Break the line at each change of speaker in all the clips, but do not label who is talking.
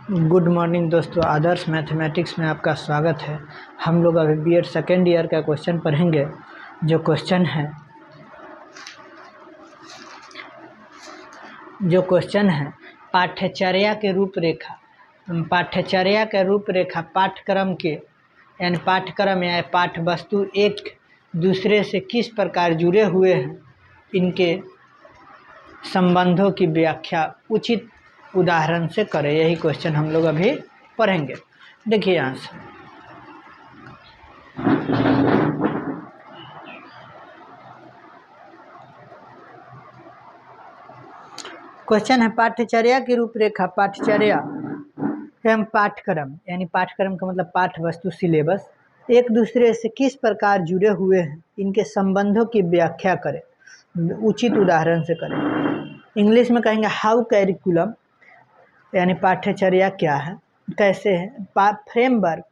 Good morning दोस्तों, आदर्श mathematics में आपका स्वागत है। हम लोग अभी बीएड सेकेंड ईयर का क्वेश्चन पढ़ेंगे। जो क्वेश्चन है पाठ्यचर्या के रूपरेखा पाठ्यक्रम के यानी पाठ्यक्रम या पाठ्य वस्तु एक दूसरे से किस प्रकार जुड़े हुए हैं, इनके संबंधों की व्याख्या उचित उदाहरण से करें। यही क्वेश्चन हम लोग अभी पढ़ेंगे। देखिए यहाँ से क्वेश्चन है पाठ्यचर्या की रूपरेखा। पाठ्यचर्या एवं पाठ्यक्रम यानी पाठ्यक्रम का मतलब पाठ्य वस्तु सिलेबस एक दूसरे से किस प्रकार जुड़े हुए हैं, इनके संबंधों की व्याख्या करें, उचित उदाहरण से करें। इंग्लिश में कहेंगे हाउ कैरिकुलम यानी पाठ्यचर्या क्या है, कैसे है। फ्रेमवर्क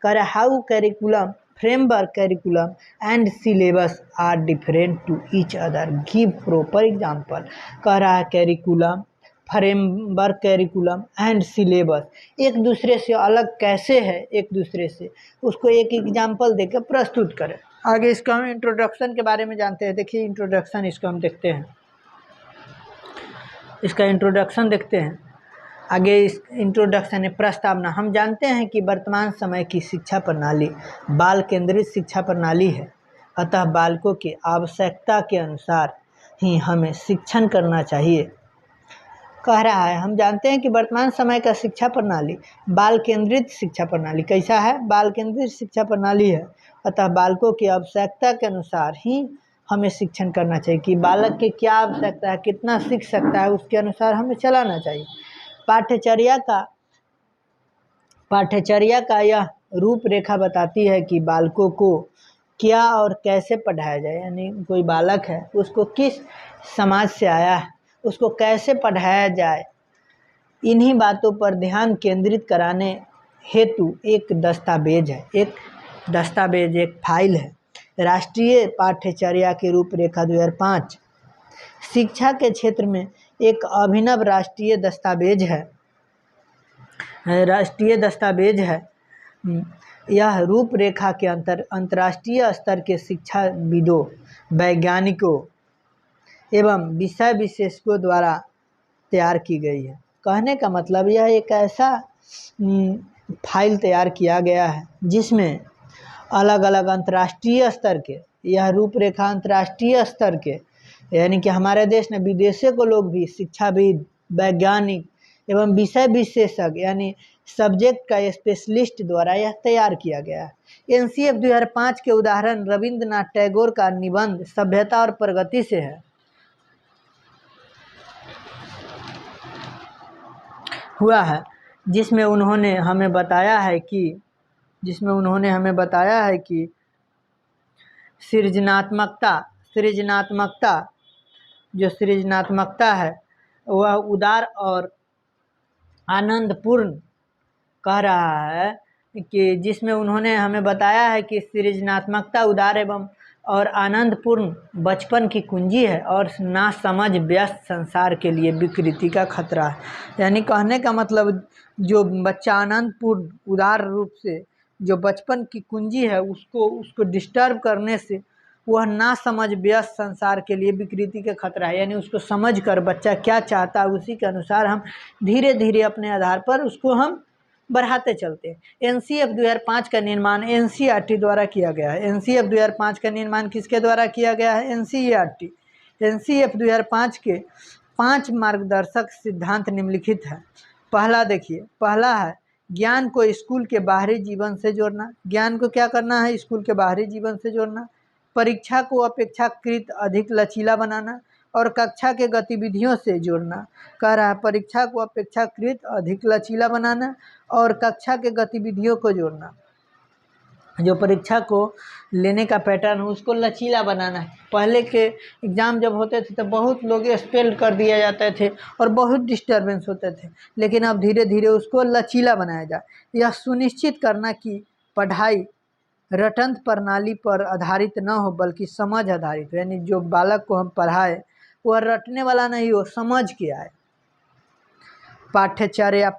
कह रहा है how curriculum framework curriculum and syllabus are different to each other, give proper example. कह रहा है curriculum, framework curriculum and syllabus एक दूसरे से अलग कैसे है, एक दूसरे से उसको एक एग्जाम्पल देकर प्रस्तुत करें। आगे इसका हम इंट्रोडक्शन के बारे में जानते हैं। देखिए इंट्रोडक्शन, इसको हम देखते हैं, इसका इंट्रोडक्शन देखते हैं। आगे इस इंट्रोडक्शन है प्रस्तावना। हम जानते हैं कि वर्तमान समय की शिक्षा प्रणाली बाल केंद्रित शिक्षा प्रणाली है, अतः बालकों की आवश्यकता के अनुसार ही हमें शिक्षण करना चाहिए। कह रहा है हम जानते हैं कि वर्तमान समय का शिक्षा प्रणाली बाल केंद्रित शिक्षा प्रणाली कैसा है, बाल केंद्रित शिक्षा प्रणाली है, अतः बालकों की आवश्यकता के अनुसार ही हमें शिक्षण करना चाहिए कि बालक की क्या आवश्यकता है, कितना सीख सकता है, उसके अनुसार हमें चलाना चाहिए। पाठ्यचर्या का यह रूपरेखा बताती है कि बालकों को क्या और कैसे पढ़ाया जाए, यानी कोई बालक है उसको किस समाज से आया है, उसको कैसे पढ़ाया जाए, इन्हीं बातों पर ध्यान केंद्रित कराने हेतु एक दस्तावेज है, एक फाइल है। राष्ट्रीय पाठ्यचर्या की रूपरेखा 2005 शिक्षा के क्षेत्र में एक अभिनव राष्ट्रीय दस्तावेज है। यह रूपरेखा के अंतर्राष्ट्रीय स्तर के शिक्षाविदों, वैज्ञानिकों एवं विषय विशेषज्ञों द्वारा तैयार की गई है। कहने का मतलब यह एक ऐसा फाइल तैयार किया गया है जिसमें अलग अलग अंतर्राष्ट्रीय स्तर के, यह रूपरेखा अंतर्राष्ट्रीय स्तर के यानी कि हमारे देश में विदेशों को लोग भी शिक्षाविद, वैज्ञानिक एवं विषय विशेषज्ञ यानी सब्जेक्ट का स्पेशलिस्ट द्वारा यह तैयार किया गया है। एनसीएफ 2005 के उदाहरण रविंद्रनाथ टैगोर का निबंध सभ्यता और प्रगति से है हुआ है, जिसमें उन्होंने हमें बताया है कि सृजनात्मकता है वह उदार और आनंदपूर्ण। कह रहा है कि जिसमें उन्होंने हमें बताया है कि सृजनात्मकता उदार एवं और आनंदपूर्ण बचपन की कुंजी है और नासमझ व्यस्त संसार के लिए विकृति का खतरा है। यानी कहने का मतलब जो बच्चा आनंदपूर्ण उदार रूप से जो बचपन की कुंजी है उसको डिस्टर्ब करने से वह नासमझ व्यस्त संसार के लिए विकृति का खतरा है। यानी उसको समझ कर बच्चा क्या चाहता है उसी के अनुसार हम धीरे धीरे अपने आधार पर उसको हम बढ़ाते चलते हैं। एनसीएफ 2005 का निर्माण एनसीईआरटी द्वारा किया गया है। एनसीएफ 2005 का निर्माण किसके द्वारा किया गया है? एनसीईआरटी। एनसीएफ 2005 के 5 मार्गदर्शक सिद्धांत निम्नलिखित है। पहला है ज्ञान को स्कूल के बाहरी जीवन से जोड़ना। ज्ञान को क्या करना है? स्कूल के बाहरी जीवन से जोड़ना। परीक्षा को अपेक्षाकृत अधिक लचीला बनाना और कक्षा के गतिविधियों से जोड़ना। कह रहा है परीक्षा को अपेक्षाकृत अधिक लचीला बनाना और कक्षा के गतिविधियों को जोड़ना। जो परीक्षा को लेने का पैटर्न उसको लचीला बनाना है। पहले के एग्ज़ाम जब होते थे तो बहुत लोग एक्सपेल कर दिए जाते थे और बहुत डिस्टर्बेंस होते थे, लेकिन अब धीरे धीरे उसको लचीला बनाया जाए। यह सुनिश्चित करना कि पढ़ाई रटंत प्रणाली पर आधारित न हो बल्कि समझ आधारित, यानी जो बालक को हम पढ़ाए वह रटने वाला नहीं हो, समझ के आए। पाठ्यचर्या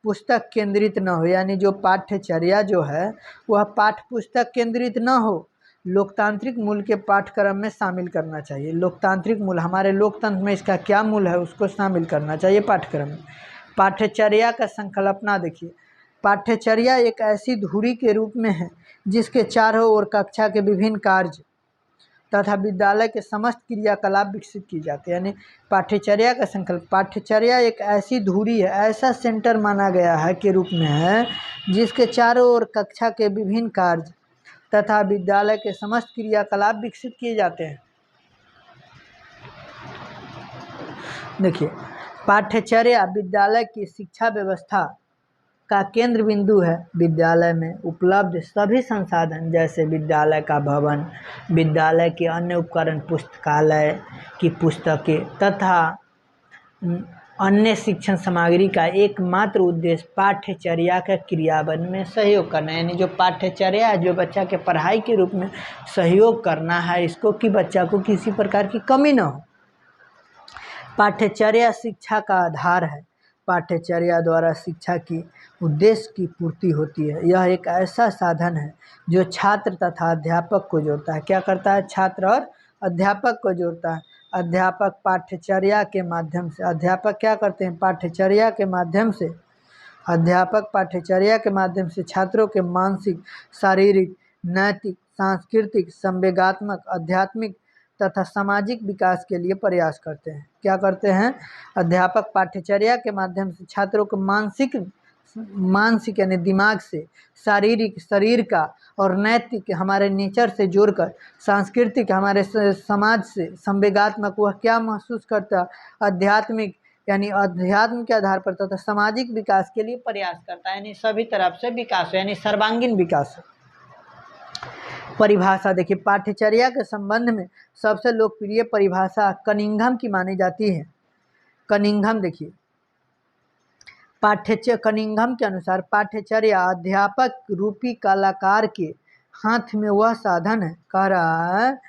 पुस्तक केंद्रित न हो, यानी जो पाठ्यचर्या जो है वह पाठ पुस्तक केंद्रित न हो, लोकतांत्रिक मूल के पाठ्यक्रम में शामिल करना चाहिए। लोकतांत्रिक मूल, हमारे लोकतंत्र में इसका क्या मूल है उसको शामिल करना चाहिए पाठ्यक्रम में। पाठ्यचर्या का संकल्पना देखिए, पाठ्यचर्या एक ऐसी धुरी के रूप में है जिसके चारों ओर कक्षा के विभिन्न कार्य तथा विद्यालय के समस्त क्रियाकलाप विकसित की जाती है। यानी पाठ्यचर्या का संकल्प, पाठ्यचर्या एक ऐसी धुरी है, ऐसा सेंटर माना गया है के रूप में है जिसके चारों ओर कक्षा के विभिन्न कार्य तथा विद्यालय के समस्त क्रियाकलाप विकसित किए जाते हैं। देखिए, पाठ्यचर्या विद्यालय की शिक्षा व्यवस्था का केंद्र बिंदु है। विद्यालय में उपलब्ध सभी संसाधन जैसे विद्यालय का भवन, विद्यालय के अन्य उपकरण, पुस्तकालय की पुस्तकें तथा अन्य शिक्षण सामग्री का एकमात्र उद्देश्य पाठ्यचर्या के क्रियान्वयन में सहयोग करना है। यानी जो पाठ्यचर्या है, जो बच्चा के पढ़ाई के रूप में सहयोग करना है इसको, कि बच्चा को किसी प्रकार की कमी न हो। पाठ्यचर्या शिक्षा का आधार है। पाठ्यचर्या द्वारा शिक्षा की उद्देश्य की पूर्ति होती है। यह एक ऐसा साधन है जो छात्र तथा अध्यापक को जोड़ता है। क्या करता है? छात्र और अध्यापक को जोड़ता है। अध्यापक पाठ्यचर्या के माध्यम से, अध्यापक क्या करते हैं? पाठ्यचर्या के माध्यम से, अध्यापक पाठ्यचर्या के माध्यम से छात्रों के मानसिक, शारीरिक, नैतिक, सांस्कृतिक, संवेगात्मक, आध्यात्मिक तथा सामाजिक विकास के लिए प्रयास करते हैं। क्या करते हैं? अध्यापक पाठ्यचर्या के माध्यम से छात्रों को मानसिक यानी दिमाग से, शारीरिक शरीर का, और नैतिक हमारे नेचर से जोड़कर, सांस्कृतिक हमारे समाज से, संवेगात्मक वह क्या महसूस करता है, आध्यात्मिक यानी अध्यात्म के आधार पर तथा सामाजिक विकास के लिए प्रयास करता है। यानी सभी तरफ से विकास हो, यानी सर्वांगीण विकास हो। परिभाषा देखिए, पाठ्यचर्या के संबंध में सबसे लोकप्रिय परिभाषा कनिंघम की मानी जाती है। कनिंघम देखिए, कनिंघम के अनुसार पाठ्यचर्या अध्यापक रूपी कलाकार के हाथ में वह साधन है। कह रहा है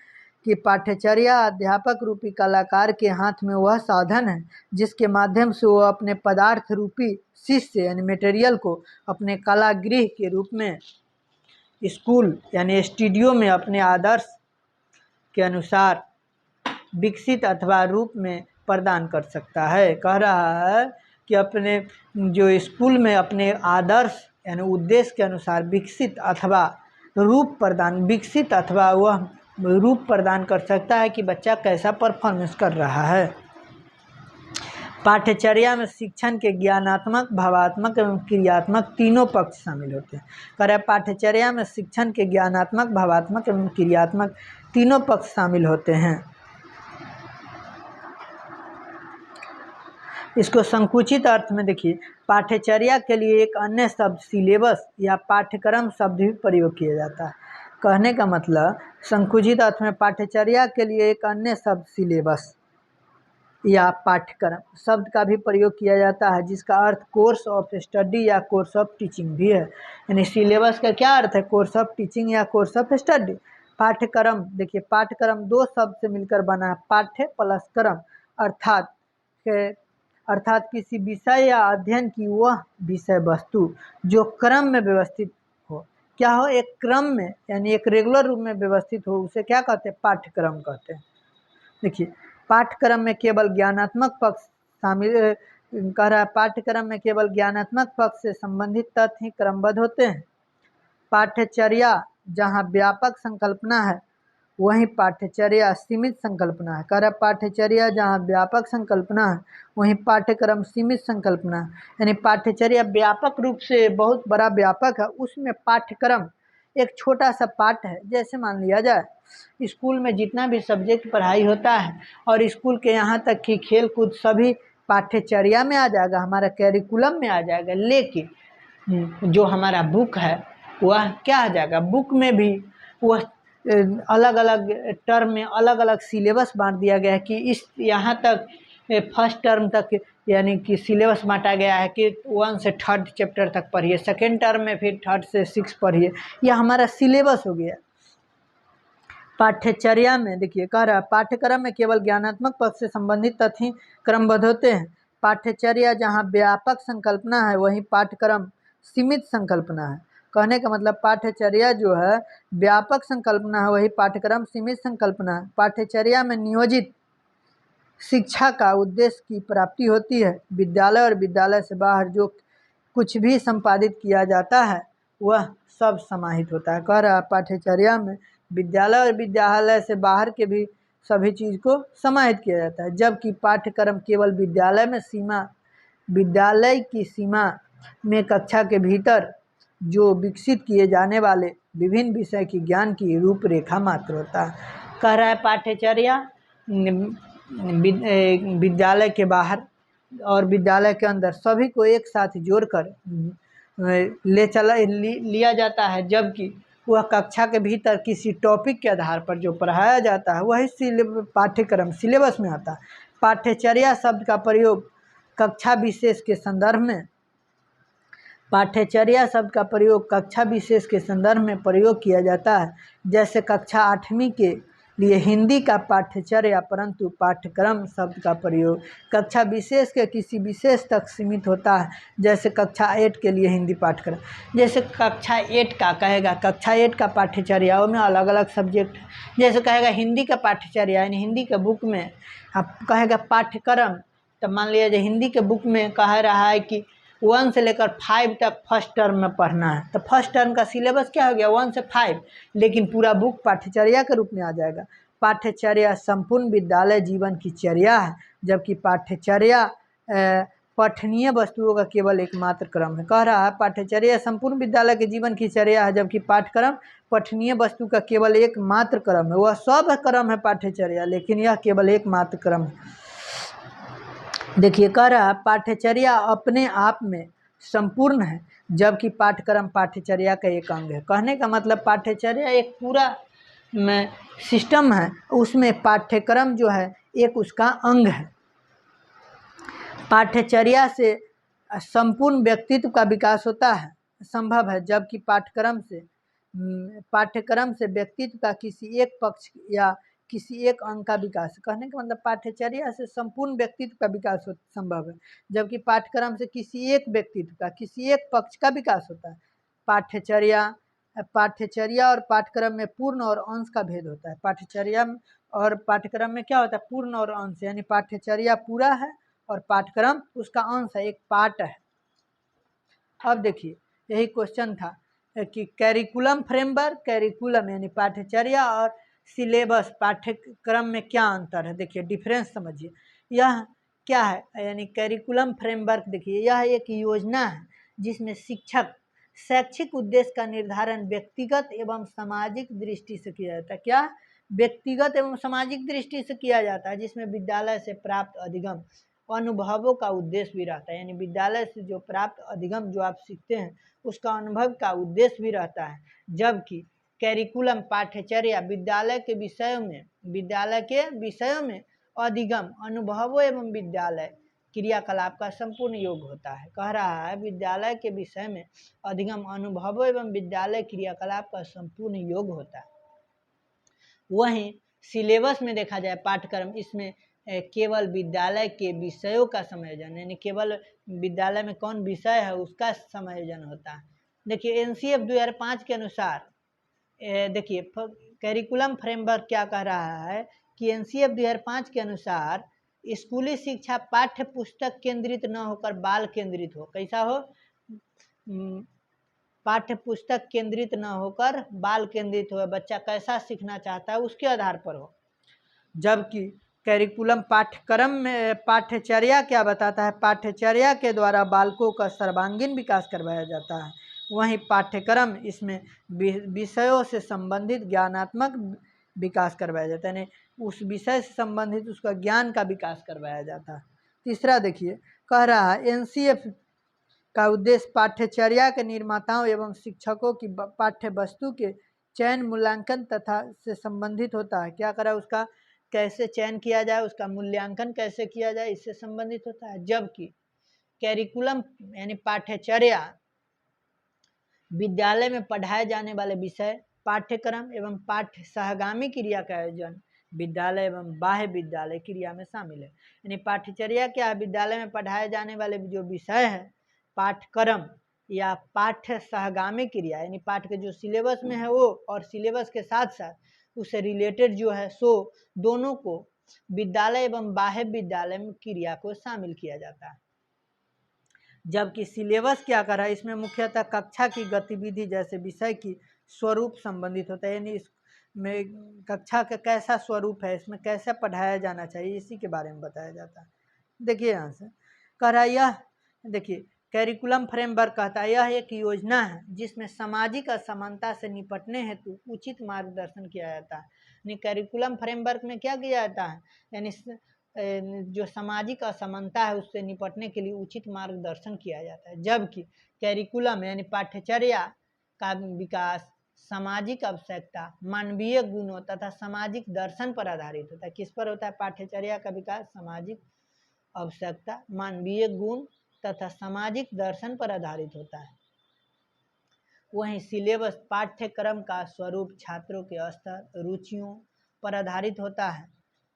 कि पाठ्यचर्या अध्यापक रूपी कलाकार के हाथ में वह साधन है जिसके माध्यम से वो अपने पदार्थ रूपी शिष्य यानी मटेरियल को अपने कलागृह के रूप में स्कूल यानी स्टूडियो में अपने आदर्श के अनुसार विकसित अथवा रूप में प्रदान कर सकता है। कह रहा है कि अपने जो स्कूल में अपने आदर्श यानी उद्देश्य के अनुसार विकसित अथवा रूप प्रदान कर सकता है कि बच्चा कैसा परफॉर्मेंस कर रहा है। पाठ्यचर्या में शिक्षण के ज्ञानात्मक, भावात्मक एवं क्रियात्मक तीनों पक्ष शामिल होते हैं। कह रहे पाठ्यचर्या में शिक्षण के ज्ञानात्मक, भावात्मक एवं क्रियात्मक तीनों पक्ष शामिल होते हैं। इसको संकुचित अर्थ में देखिए, पाठ्यचर्या के लिए एक अन्य शब्द सिलेबस या पाठ्यक्रम शब्द भी प्रयोग किया जाता है। कहने का मतलब, संकुचित अर्थ में पाठ्यचर्या के लिए एक अन्य शब्द सिलेबस या पाठ्यक्रम शब्द का भी प्रयोग किया जाता है, जिसका अर्थ कोर्स ऑफ स्टडी या कोर्स ऑफ टीचिंग भी है। यानी सिलेबस का क्या अर्थ है? कोर्स ऑफ टीचिंग या कोर्स ऑफ स्टडी। पाठ्यक्रम देखिए, पाठ्यक्रम दो शब्द से मिलकर बना है, पाठ्य प्लस क्रम, अर्थात किसी विषय या अध्ययन की वह विषय वस्तु जो क्रम में व्यवस्थित हो। क्या हो? एक क्रम में यानी एक रेगुलर रूप में व्यवस्थित हो, उसे क्या कहते हैं? पाठ्यक्रम कहते हैं। देखिए, पाठ्यक्रम में केवल ज्ञानात्मक पक्ष शामिल कह रहा है, पाठ्यक्रम में केवल ज्ञानात्मक पक्ष से संबंधित तथ्य ही क्रमबद्ध होते हैं। पाठ्यचर्या जहाँ व्यापक संकल्पना है वहीं पाठ्यचर्या सीमित संकल्पना है। कह रहा है पाठ्यचर्या जहाँ व्यापक संकल्पना है वहीं पाठ्यक्रम सीमित संकल्पना है। यानी पाठ्यचर्या व्यापक रूप से बहुत बड़ा व्यापक है, उसमें पाठ्यक्रम एक छोटा सा पार्ट है। जैसे मान लिया जाए स्कूल में जितना भी सब्जेक्ट पढ़ाई होता है और स्कूल के यहाँ तक कि खेल कूद सभी पाठ्यचर्या में आ जाएगा, हमारा कैरिकुलम में आ जाएगा, लेकिन जो हमारा बुक है वह क्या आ जाएगा? बुक में भी वह अलग अलग टर्म में अलग अलग सिलेबस बांट दिया गया है कि इस यहाँ तक फर्स्ट टर्म तक यानी कि सिलेबस बांटा गया है कि 1 से 3rd चैप्टर तक पढ़िए, सेकेंड टर्म में फिर 3rd से 6 पढ़िए, यह हमारा सिलेबस हो गया। पाठ्यचर्या में देखिए, कह रहा है पाठ्यक्रम में केवल ज्ञानात्मक पक्ष से संबंधित तथ्य क्रमबद्ध होते हैं। पाठ्यचर्या जहाँ व्यापक संकल्पना है वहीं पाठ्यक्रम सीमित संकल्पना है। कहने का मतलब पाठ्यचर्या जो है व्यापक संकल्पना है, वही पाठ्यक्रम सीमित संकल्पना है। पाठ्यचर्या में नियोजित शिक्षा का उद्देश्य की प्राप्ति होती है। विद्यालय और विद्यालय से बाहर जो कुछ भी संपादित किया जाता है वह सब समाहित होता है। कह रहा है पाठ्यचर्या में विद्यालय और विद्यालय से बाहर के भी सभी चीज़ को समाहित किया जाता है, जबकि पाठ्यक्रम केवल विद्यालय की सीमा में कक्षा के भीतर जो विकसित किए जाने वाले विभिन्न विषय की ज्ञान की रूपरेखा मात्र होता है। कह रहा है पाठ्यचर्या विद्यालय के बाहर और विद्यालय के अंदर सभी को एक साथ जोड़कर लिया जाता है, जबकि वह कक्षा के भीतर किसी टॉपिक के आधार पर जो पढ़ाया जाता है वही पाठ्यक्रम सिलेबस में आता है। पाठ्यचर्या शब्द का प्रयोग कक्षा विशेष के संदर्भ में पाठ्यचर्या शब्द का प्रयोग कक्षा विशेष के संदर्भ में प्रयोग किया जाता है। जैसे कक्षा 8वीं के लिए हिंदी का पाठ्यचर्या, परंतु पाठ्यक्रम शब्द का प्रयोग कक्षा विशेष के किसी विशेष तक सीमित होता है। जैसे कक्षा 8 के लिए हिंदी पाठ्यक्रम, जैसे कक्षा 8 का कहेगा कक्षा 8 का पाठ्यचर्या में अलग अलग सब्जेक्ट, जैसे कहेगा हिंदी का पाठ्यचर्या यानी हिंदी के बुक में आप कहेगा पाठ्यक्रम, तो मान लीजिए हिंदी के बुक में कह रहा है कि 1 से लेकर 5 तक फर्स्ट टर्म में पढ़ना है, तो फर्स्ट टर्म का सिलेबस क्या हो गया 1 से 5, लेकिन पूरा बुक पाठ्यचर्या के रूप में आ जाएगा। पाठ्यचर्या संपूर्ण विद्यालय जीवन की चर्या है, जबकि पाठ्यचर्या पठनीय वस्तुओं का केवल एकमात्र क्रम है। कह रहा है पाठ्यचर्या संपूर्ण विद्यालय के जीवन की चर्या है, जबकि पाठ्यक्रम पठनीय वस्तु का केवल एकमात्र क्रम है। वह सब क्रम है पाठ्यचर्या, लेकिन यह केवल एकमात्र क्रम है। देखिए कह रहा है पाठ्यचर्या अपने आप में संपूर्ण है, जबकि पाठ्यक्रम पाठ्यचर्या का एक अंग है। कहने का मतलब पाठ्यचर्या एक पूरा सिस्टम है, उसमें पाठ्यक्रम जो है एक उसका अंग है। पाठ्यचर्या से संपूर्ण व्यक्तित्व का विकास होता है संभव है, जबकि पाठ्यक्रम से व्यक्तित्व का किसी एक पक्ष या किसी एक अंग का विकास। कहने का मतलब पाठ्यचर्या से संपूर्ण व्यक्तित्व का विकास संभव है, जबकि पाठ्यक्रम से किसी एक व्यक्तित्व का किसी एक पक्ष का विकास होता है। पाठ्यचर्या और पाठ्यक्रम में पूर्ण और अंश का भेद होता है। पाठ्यचर्या और पाठ्यक्रम में क्या होता है पूर्ण और अंश, यानी पाठ्यचर्या पूरा है और पाठ्यक्रम उसका अंश है, एक पार्ट है। अब देखिए यही क्वेश्चन था कि कैरिकुलम फ्रेमवर्क, कैरिकुलम यानी पाठ्यचर्या और सिलेबस पाठ्यक्रम में क्या अंतर है। देखिए डिफरेंस समझिए, यह क्या है यानी कैरिकुलम फ्रेमवर्क। देखिए यह एक योजना है जिसमें शिक्षक शैक्षिक उद्देश्य का निर्धारण व्यक्तिगत एवं सामाजिक दृष्टि से किया जाता है। क्या व्यक्तिगत एवं सामाजिक दृष्टि से किया जाता है, जिसमें विद्यालय से प्राप्त अधिगम अनुभवों का उद्देश्य भी रहता है, यानी विद्यालय से जो प्राप्त अधिगम जो आप सीखते हैं उसका अनुभव का उद्देश्य भी रहता है। जबकि कैरिकुलम पाठ्यचर्या विद्यालय के विषयों में अधिगम अनुभवों एवं विद्यालय क्रियाकलाप का संपूर्ण योग होता है। कह रहा है विद्यालय के विषय में अधिगम अनुभवों एवं विद्यालय क्रियाकलाप का संपूर्ण योग होता है। वहीं सिलेबस में देखा जाए पाठ्यक्रम, इसमें केवल विद्यालय के विषयों का समायोजन, यानी केवल विद्यालय में कौन विषय है उसका समायोजन होता है। देखिए एनसीएफ 2005 के अनुसार देखिए कैरिकुलम फ्रेमवर्क क्या कह रहा है कि एनसीएफ 2005 के अनुसार स्कूली शिक्षा पाठ्य पुस्तक केंद्रित न होकर बाल केंद्रित हो। कैसा हो, पाठ्य पुस्तक केंद्रित न होकर बाल केंद्रित हो, बच्चा कैसा सीखना चाहता है उसके आधार पर हो। जबकि कैरिकुलम पाठ्यक्रम में पाठ्यचर्या क्या बताता है, पाठ्यचर्या के द्वारा बालकों का सर्वांगीण विकास करवाया जाता है। वहीं पाठ्यक्रम इसमें विषयों से संबंधित ज्ञानात्मक विकास करवाया जाता है, यानी उस विषय से संबंधित उसका ज्ञान का विकास करवाया जाता है। तीसरा देखिए कह रहा है एनसीएफ का उद्देश्य पाठ्यचर्या के निर्माताओं एवं शिक्षकों की पाठ्य वस्तु के चयन मूल्यांकन तथा से संबंधित होता है। क्या करा उसका कैसे चयन किया जाए, उसका मूल्यांकन कैसे किया जाए, इससे संबंधित होता है। जबकि कैरिकुलम यानी पाठ्यचर्या विद्यालय में पढ़ाए जाने वाले विषय पाठ्यक्रम एवं पाठ्य सहगामी क्रिया का आयोजन विद्यालय एवं बाह्य विद्यालय क्रिया में शामिल है। यानी पाठ्यचर्या क्या है? विद्यालय में पढ़ाए जाने वाले जो विषय है, पाठ्यक्रम या पाठ्य सहगामी क्रिया, यानी पाठ के जो सिलेबस में है वो और सिलेबस के साथ साथ उससे रिलेटेड जो है सो दोनों को विद्यालय एवं बाह्य विद्यालय में क्रिया को शामिल किया जाता है। जबकि सिलेबस क्या कर रहा है? इसमें मुख्यतः कक्षा की गतिविधि जैसे विषय की स्वरूप संबंधित होता है, यानी इसमें कक्षा का कैसा स्वरूप है, इसमें कैसे पढ़ाया जाना चाहिए, इसी के बारे में बताया जाता है। देखिए यहाँ से कह रहा है, यह देखिए कैरिकुलम फ्रेमवर्क कहता है यह एक योजना है जिसमें सामाजिक असमानता से निपटने हेतु उचित मार्गदर्शन किया जाता है। यानी कैरिकुलम फ्रेमवर्क में क्या किया जाता है? यानी जो सामाजिक असमानता है उससे निपटने के लिए उचित मार्गदर्शन किया जाता है। जबकि कैरिकुलम यानी पाठ्यचर्या का विकास सामाजिक आवश्यकता, मानवीय गुणों तथा सामाजिक दर्शन पर आधारित होता है। किस पर होता है? पाठ्यचर्या का विकास सामाजिक आवश्यकता, मानवीय गुण तथा सामाजिक दर्शन पर आधारित होता है। वहीं सिलेबस पाठ्यक्रम का स्वरूप छात्रों के स्तर, रुचियों पर आधारित होता है।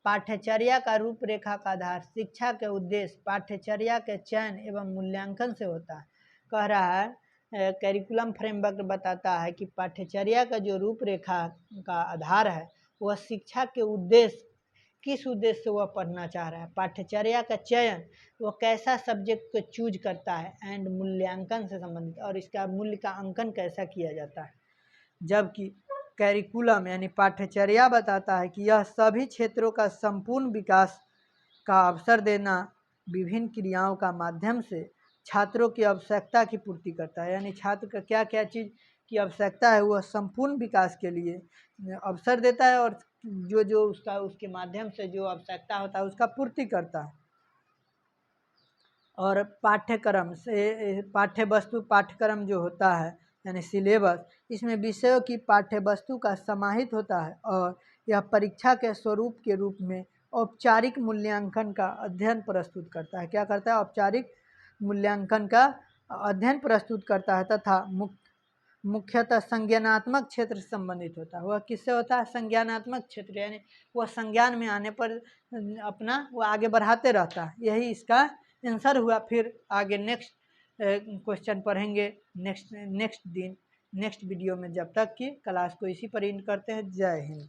पाठ्यचर्या का रूपरेखा का आधार शिक्षा के उद्देश्य, पाठ्यचर्या के चयन एवं मूल्यांकन से होता है। कह रहा है कैरिकुलम फ्रेमवर्क बताता है कि पाठ्यचर्या का जो रूपरेखा का आधार है वह शिक्षा के उद्देश्य, किस उद्देश्य से वह पढ़ना चाह रहा है, पाठ्यचर्या का चयन, वह कैसा सब्जेक्ट को चूज करता है, एंड मूल्यांकन से संबंधित, और इसका मूल्य का अंकन कैसा किया जाता है। जबकि कैरिकुलम यानी पाठ्यचर्या बताता है कि यह सभी क्षेत्रों का संपूर्ण विकास का अवसर देना विभिन्न क्रियाओं का माध्यम से छात्रों की आवश्यकता की पूर्ति करता है। यानी छात्र का क्या क्या चीज़ की आवश्यकता है वह संपूर्ण विकास के लिए अवसर देता है और जो जो उसके माध्यम से जो आवश्यकता होता है उसका पूर्ति करता है। और पाठ्यक्रम से पाठ्य वस्तु, पाठ्यक्रम जो होता है यानी सिलेबस, इसमें विषयों की पाठ्य वस्तु का समाहित होता है और यह परीक्षा के स्वरूप के रूप में औपचारिक मूल्यांकन का अध्ययन प्रस्तुत करता है। क्या करता है? औपचारिक मूल्यांकन का अध्ययन प्रस्तुत करता है तथा मुख्यतः संज्ञानात्मक क्षेत्र से संबंधित होता है। वह किससे होता है? संज्ञानात्मक क्षेत्र, यानी वह संज्ञान में आने पर अपना वो आगे बढ़ाते रहता है। यही इसका आंसर हुआ। फिर आगे नेक्स्ट क्वेश्चन पढ़ेंगे नेक्स्ट वीडियो में। जब तक कि क्लास को इसी पर एंड करते हैं। जय हिंद।